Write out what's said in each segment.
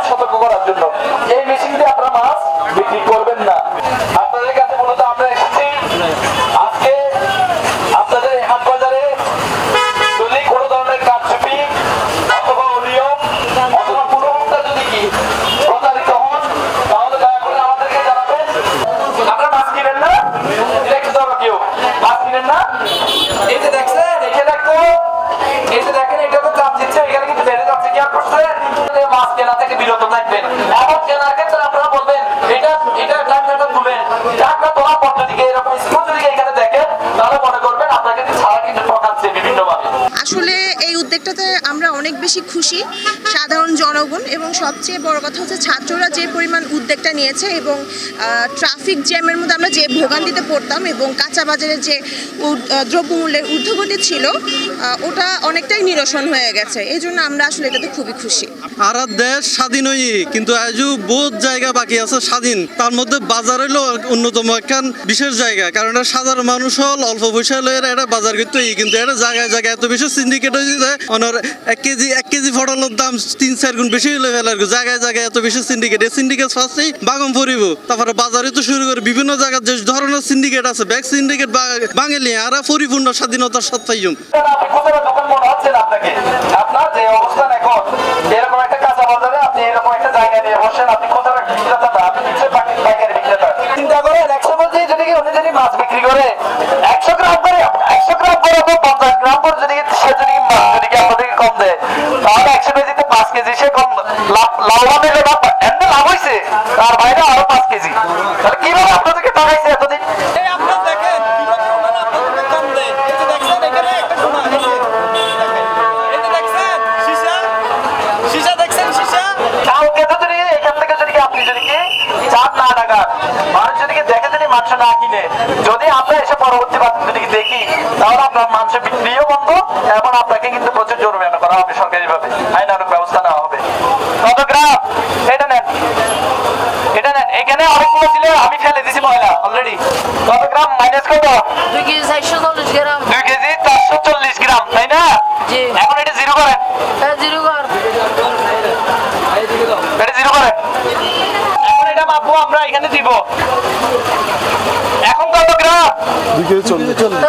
সতর্ক করার জন্য এই মেশিন দিয়ে আপনারা মাছ বিক্রি করবেন না। আপনাদের কাছে মূলত আমরা এসেছি আজকে আপনাদের হাট বাজারে যদি কোনো ধরনের কারচুপি অথবা অনিয়ম অথবা কোনো যদি কি প্রতারিত হন তাহলে দয়া করে আমাদেরকে জানাবেন। আপনারা মাছ কিনেন না, দেখতে হবে কেউ মাছ কিনেন না। এই যে দেখছেন, এখানে দেখতো, এই যে দেখেন এটা তো চাপ দিচ্ছে, এখানে কিন্তু বেড়ে যাচ্ছে। কি আর করছেন? মাছ কেনা থেকে বিরত থাকবেন। এবং কেনার ক্ষেত্রে আপনারা বলবেন এটা টাকা তুলবেন, টাকা তোলার পদ্ধতিকে এরকম স্কুল যদি এখানে দেখেন তাহলে মনে করবেন আপনাকে ছাড়া কিন্তু ঠকাচ্ছে বিভিন্নভাবে। আসলে এই উদ্যোগটাতে আমরা অনেক বেশি খুশি, সাধারণ জনগণ এবং সবচেয়ে বড় কথা হচ্ছে ছাত্ররা যে পরিমাণ উদ্যোগটা নিয়েছে এবং ট্রাফিক জ্যামের মধ্যে আমরা যে ভোগান্তিতে পড়তাম এবং কাঁচা বাজারের যে দ্রব্যমূল্যের ঊর্ধ্বগতি ছিল ওটা অনেকটাই নিরসন হয়ে গেছে। এই জন্য আমরা আসলে এটাতে খুবই খুশি। আর দেশ স্বাধীন হই কিন্তু আজও বহুত জায়গা বাকি আছে স্বাধীন, তার মধ্যে বাজার হইলো অন্যতম একখান বিশেষ জায়গা। কারণ এটা সাধারণ মানুষ হল অল্প পয়সা লয়ে এটা বাজার করতে কিন্তু এটা জায়গায় জায়গায় এত বেশি সিন্ডিকেট হয়ে যায়। ওনার এক কেজি ফটলের দাম 3-4 গুণ বেশি হলে ফেলার জায়গায় জায়গায় এত বেশি সিন্ডিকেট। এই সিন্ডিকেট ফার্স্টেই বাগম পড়িব, তারপরে বাজারে তো শুরু করে বিভিন্ন জায়গার যে ধরনের সিন্ডিকেট আছে ব্যাগ সিন্ডিকেট বাঙালি আর পরিপূর্ণ স্বাধীনতার সত্তাইম। আপনার যে অবস্থান এখন এরকম একটা কাঁচা বাজারে আপনি এরকম একটা জায়গায় নিয়ে বসেন, আপনি কোথাও একটা বিক্রেতা না, আপনি নিশ্চয়ই পাইকারি বিক্রেতা। চিন্তা করেন 100 কেজি যদি উনি যদি মাছ বিক্রি করে 100 গ্রাম করে 50 গ্রাম করে যদি সে যদি মাছ যদি আপনাদেরকে কম দেয় তাহলে 100 কেজিতে 5 কেজি সে কম লাভবান হলে এমনি লাভ হয়েছে, তার বাইরে আরো 5 কেজি। তাহলে কিভাবে আপনাদেরকে টাকাইছে এতদিন? যদি আমরা এসে পরবর্তী যদি দেখি তাহলে আপনার মানুষের বিক্রিও বন্ধ এবং আপনাকে কিন্তু প্রচুর জরিমানা করা হবে, সরকারিভাবে আইনানুগ ব্যবস্থা নেওয়া হবে। কত গ্রাম? এটা নেন, এটা নেন। এখানে অনেকগুলো ছিল, আমি ফেলে দিছি ময়লা অলরেডি। কত গ্রাম মাইনাস কত? 2 কেজি 440 গ্রাম। 2 কেজি 440 গ্রাম, তাই না? এখন এটা জিরো করেন। জিরো কর। এটা জিরো করেন। এখন এটা মাপবো আমরা, এখানে দিব। এখন কত গ্রাম? 2 কেজি 40।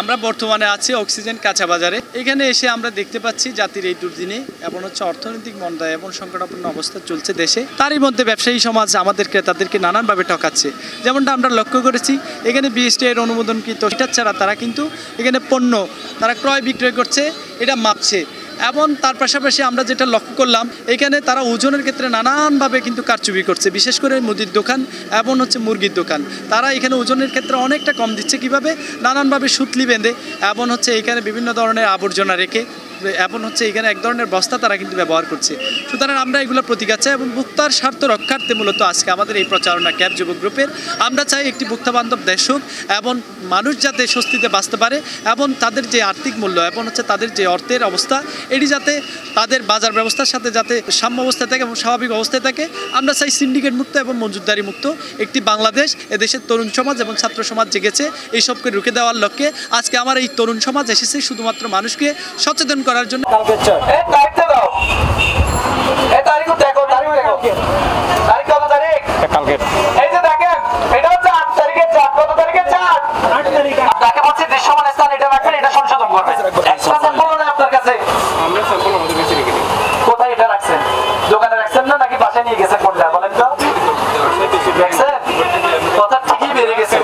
আমরা বর্তমানে আছি অক্সিজেন কাঁচা বাজারে। এখানে এসে আমরা দেখতে পাচ্ছি জাতির এই দুর্দিনে এবং হচ্ছে অর্থনৈতিক মন্দা এবং সংকটাপন্ন অবস্থা চলছে দেশে, তারই মধ্যে ব্যবসায়ী সমাজ আমাদের ক্রেতাদেরকে নানানভাবে ঠকাচ্ছে। যেমনটা আমরা লক্ষ্য করেছি এখানে বিএসটি এর অনুমোদনকৃত এটা ছাড়া তারা কিন্তু এখানে পণ্য তারা ক্রয় বিক্রয় করছে, এটা মাপছে। এবং তার পাশাপাশি আমরা যেটা লক্ষ্য করলাম এখানে তারা ওজনের ক্ষেত্রে নানানভাবে কিন্তু কারচুপি করছে, বিশেষ করে মুদির দোকান এবং হচ্ছে মুরগির দোকান। তারা এখানে ওজনের ক্ষেত্রে অনেকটা কম দিচ্ছে, কিভাবে নানানভাবে সুতলি বেঁধে এবং হচ্ছে এখানে বিভিন্ন ধরনের আবর্জনা রেখে এবং হচ্ছে এখানে এক ধরনের বস্তা তারা কিন্তু ব্যবহার করছে। সুতরাং আমরা এগুলো প্রতিকার চাই এবং ভোক্তার স্বার্থ রক্ষার্থে মূলত আজকে আমাদের এই প্রচারণা ক্যাব যুবক গ্রুপের। আমরা চাই একটি ভোক্তা বান্ধব দেশ হোক এবং মানুষ যাতে স্বস্তিতে বাঁচতে পারে এবং তাদের যে আর্থিক মূল্য এবং হচ্ছে তাদের যে অর্থের অবস্থা এটি যাতে তাদের বাজার ব্যবস্থার সাথে যাতে সাম্য অবস্থায় থাকে এবং স্বাভাবিক অবস্থায় থাকে। আমরা চাই সিন্ডিকেট মুক্ত এবং মজুতদারি মুক্ত একটি বাংলাদেশ। এদেশের তরুণ সমাজ এবং ছাত্র সমাজ জেগেছে এইসবকে রুখে দেওয়ার লক্ষ্যে আজকে আমার এই তরুণ সমাজ এসেছে শুধুমাত্র মানুষকে সচেতন করার জন্য। এই যে দেখেন এটা হচ্ছে 8 তারিখের চার্ট। কত তারিখের চার্ট? 8 তারিখ। আপনাকে বলছি দৃশ্যমান স্থান এটা রাখবেন, এটা সংশোধন করবেন। এক্সট্রা স্যাম্পল নেই আপনার কাছে? আমরা স্যাম্পল আমাদের কাছে রেখে দিই। কোথায় এটা রাখছেন? দোকানে রাখছেন না নাকি বাসায় নিয়ে গেছেন কোনটা বলেন তো? দেখছেন কথা ঠিকই বেড়ে গেছে।